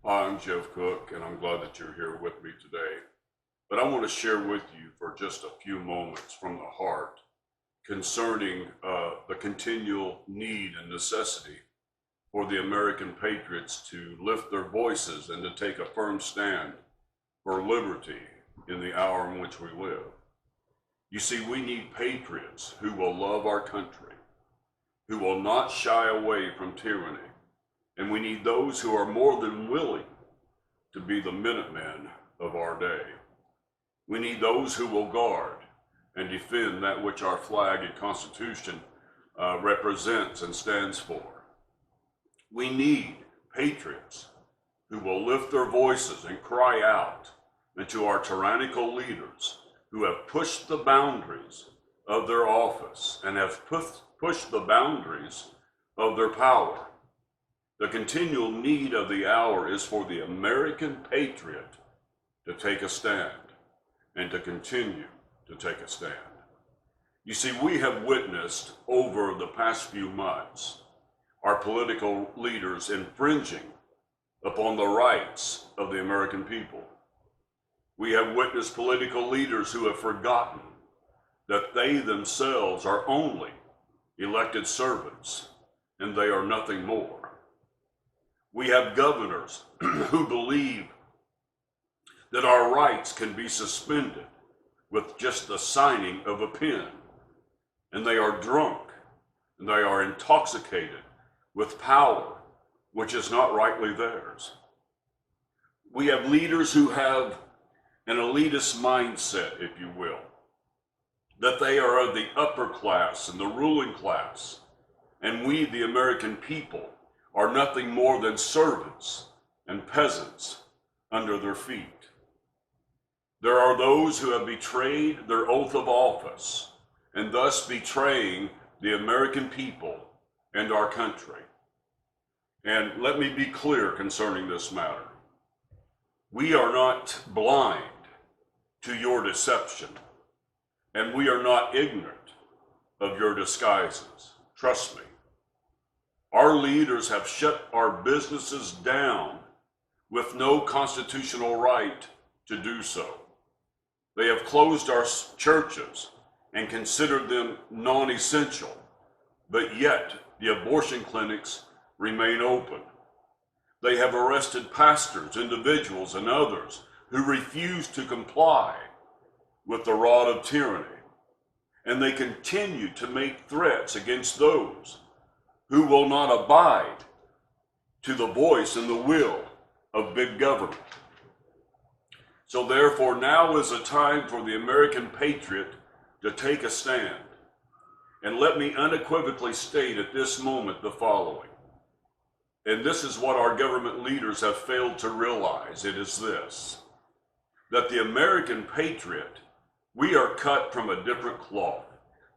Hi, I'm Jeff Cook, and I'm glad that you're here with me today. But I want to share with you for just a few moments from the heart concerning the continual need and necessity for the American patriots to lift their voices and to take a firm stand for liberty in the hour in which we live. You see, we need patriots who will love our country, who will not shy away from tyranny, and we need those who are more than willing to be the Minutemen of our day. We need those who will guard and defend that which our flag and Constitution represents and stands for. We need patriots who will lift their voices and cry out into our tyrannical leaders who have pushed the boundaries of their office and have pushed the boundaries of their power. The continual need of the hour is for the American patriot to take a stand and to continue to take a stand. You see, we have witnessed over the past few months our political leaders infringing upon the rights of the American people. We have witnessed political leaders who have forgotten that they themselves are only elected servants and they are nothing more. We have governors who believe that our rights can be suspended with just the signing of a pen, and they are drunk and they are intoxicated with power which is not rightly theirs. We have leaders who have an elitist mindset, if you will, that they are of the upper class and the ruling class, and we, the American people, are nothing more than servants and peasants under their feet. There are those who have betrayed their oath of office and thus betraying the American people and our country. And let me be clear concerning this matter. We are not blind to your deception, and we are not ignorant of your disguises. Trust me. Our leaders have shut our businesses down with no constitutional right to do so. They have closed our churches and considered them non-essential, but yet the abortion clinics remain open. They have arrested pastors, individuals, and others who refuse to comply with the rod of tyranny, and they continue to make threats against those who will not abide to the voice and the will of big government. So therefore, now is a time for the American patriot to take a stand. And let me unequivocally state at this moment the following. And this is what our government leaders have failed to realize. It is this, that the American patriot, we are cut from a different cloth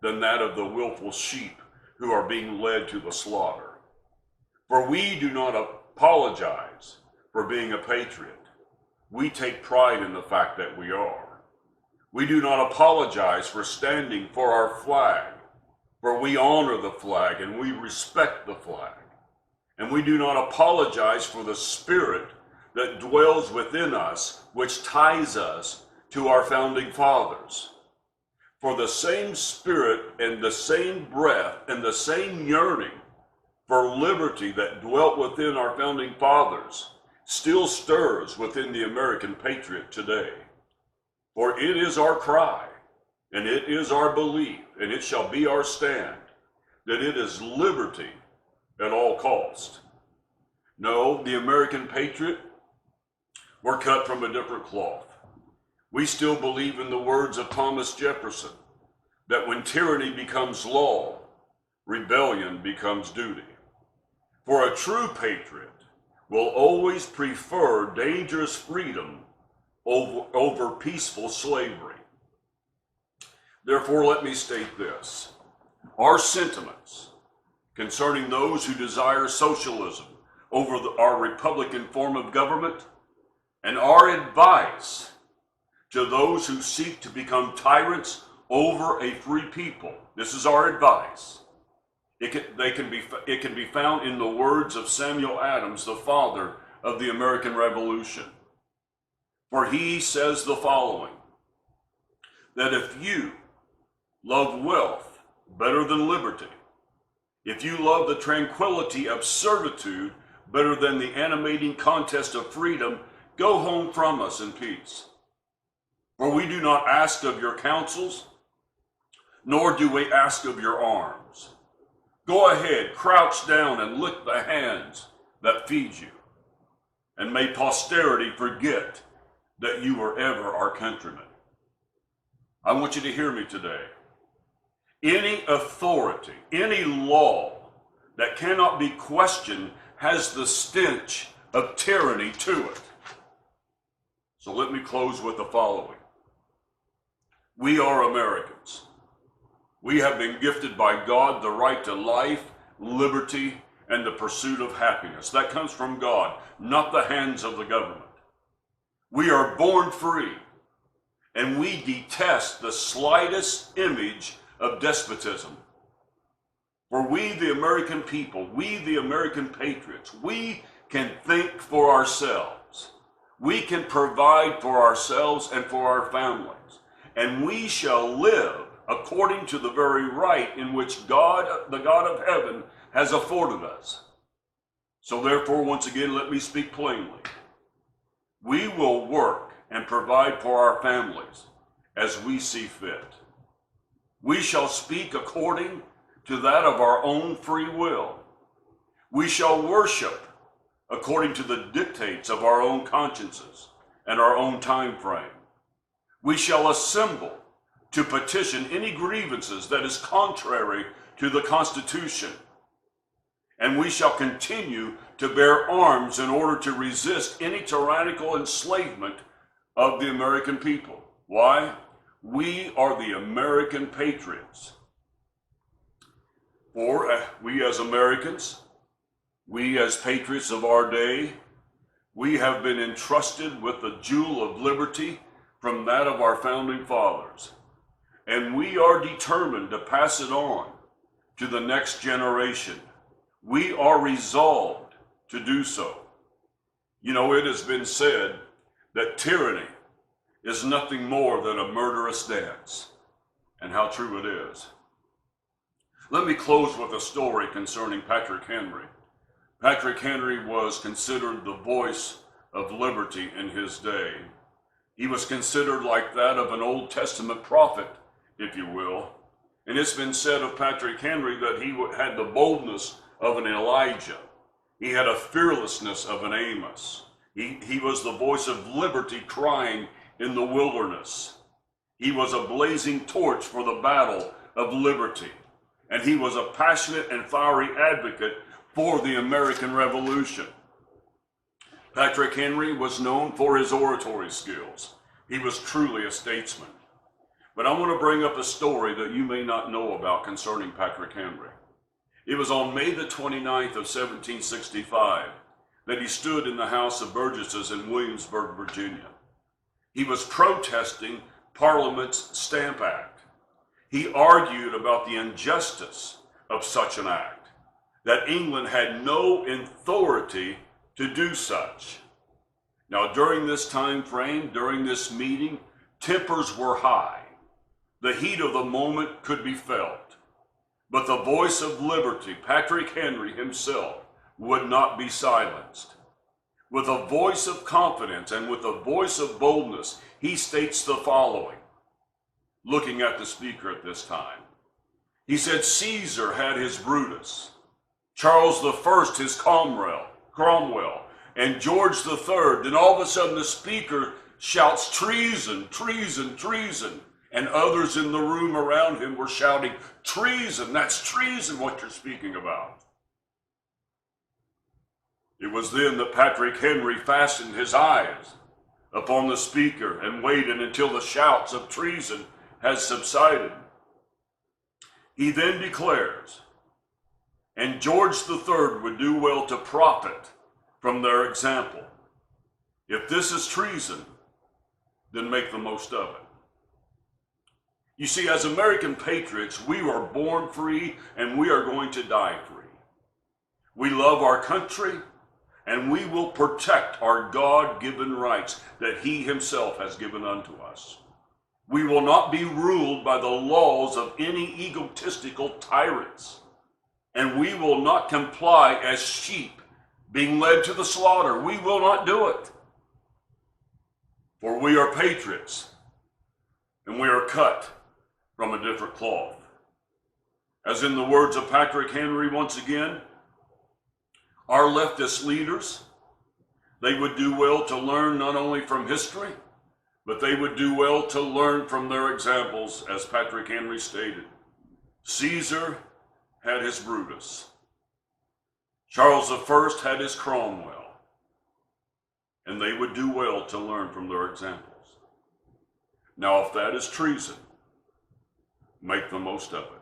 than that of the willful sheep who are being led to the slaughter. For we do not apologize for being a patriot. We take pride in the fact that we are. We do not apologize for standing for our flag, for we honor the flag and we respect the flag. And we do not apologize for the spirit that dwells within us, which ties us to our founding fathers. For the same spirit and the same breath and the same yearning for liberty that dwelt within our founding fathers still stirs within the American patriot today. For it is our cry, and it is our belief, and it shall be our stand, that it is liberty at all cost. No, the American patriot, we're cut from a different cloth. We still believe in the words of Thomas Jefferson, that when tyranny becomes law, rebellion becomes duty. For a true patriot will always prefer dangerous freedom over peaceful slavery. Therefore, let me state this. Our sentiments concerning those who desire socialism over our Republican form of government, and our advice to those who seek to become tyrants over a free people. This is our advice. It can be found in the words of Samuel Adams, the father of the American Revolution. For he says the following, that if you love wealth better than liberty, if you love the tranquility of servitude better than the animating contest of freedom, go home from us in peace. For we do not ask of your counsels, nor do we ask of your arms. Go ahead, crouch down and lick the hands that feed you, and may posterity forget that you were ever our countrymen. I want you to hear me today. Any authority, any law that cannot be questioned has the stench of tyranny to it. So let me close with the following. We are Americans. We have been gifted by God the right to life, liberty, and the pursuit of happiness. That comes from God, not the hands of the government. We are born free, and we detest the slightest image of despotism. For we, the American people, we, the American patriots, we can think for ourselves. We can provide for ourselves and for our families, and we shall live according to the very right in which God, the God of heaven, has afforded us. So therefore, once again, let me speak plainly. We will work and provide for our families as we see fit. We shall speak according to that of our own free will. We shall worship according to the dictates of our own consciences and our own time frame. We shall assemble to petition any grievances that is contrary to the Constitution. And we shall continue to bear arms in order to resist any tyrannical enslavement of the American people. Why? We are the American patriots. For we as Americans, we as patriots of our day, we have been entrusted with the jewel of liberty from that of our founding fathers. And we are determined to pass it on to the next generation. We are resolved to do so. You know, it has been said that tyranny is nothing more than a murderous dance, and how true it is. Let me close with a story concerning Patrick Henry. Patrick Henry was considered the voice of liberty in his day. He was considered like that of an Old Testament prophet, if you will. And it's been said of Patrick Henry that he had the boldness of an Elijah. He had a fearlessness of an Amos. He was the voice of liberty crying in the wilderness. He was a blazing torch for the battle of liberty. And he was a passionate and fiery advocate for the American Revolution. Patrick Henry was known for his oratory skills. He was truly a statesman. But I want to bring up a story that you may not know about concerning Patrick Henry. It was on May the 29th of 1765 that he stood in the House of Burgesses in Williamsburg, Virginia. He was protesting Parliament's Stamp Act. He argued about the injustice of such an act, that England had no authority to do such. Now, during this time frame, during this meeting, tempers were high. The heat of the moment could be felt. But the voice of liberty, Patrick Henry himself, would not be silenced. With a voice of confidence and with a voice of boldness, he states the following, looking at the speaker at this time. He said, Caesar had his Brutus, Charles I his Cromwell, and George III. Then all of a sudden the speaker shouts, treason, treason, treason. And others in the room around him were shouting, treason, that's treason what you're speaking about. It was then that Patrick Henry fastened his eyes upon the speaker and waited until the shouts of treason had subsided. He then declares, and George III would do well to profit from their example. If this is treason, then make the most of it. You see, as American patriots, we were born free and we are going to die free. We love our country and we will protect our God-given rights that he himself has given unto us. We will not be ruled by the laws of any egotistical tyrants, and we will not comply as sheep being led to the slaughter. We will not do it. For we are patriots, and we are cut from a different cloth. As in the words of Patrick Henry once again, our leftist leaders, they would do well to learn not only from history, but they would do well to learn from their examples, as Patrick Henry stated. Caesar had his Brutus. Charles I had his Cromwell. And they would do well to learn from their examples. Now, if that is treason, make the most of it.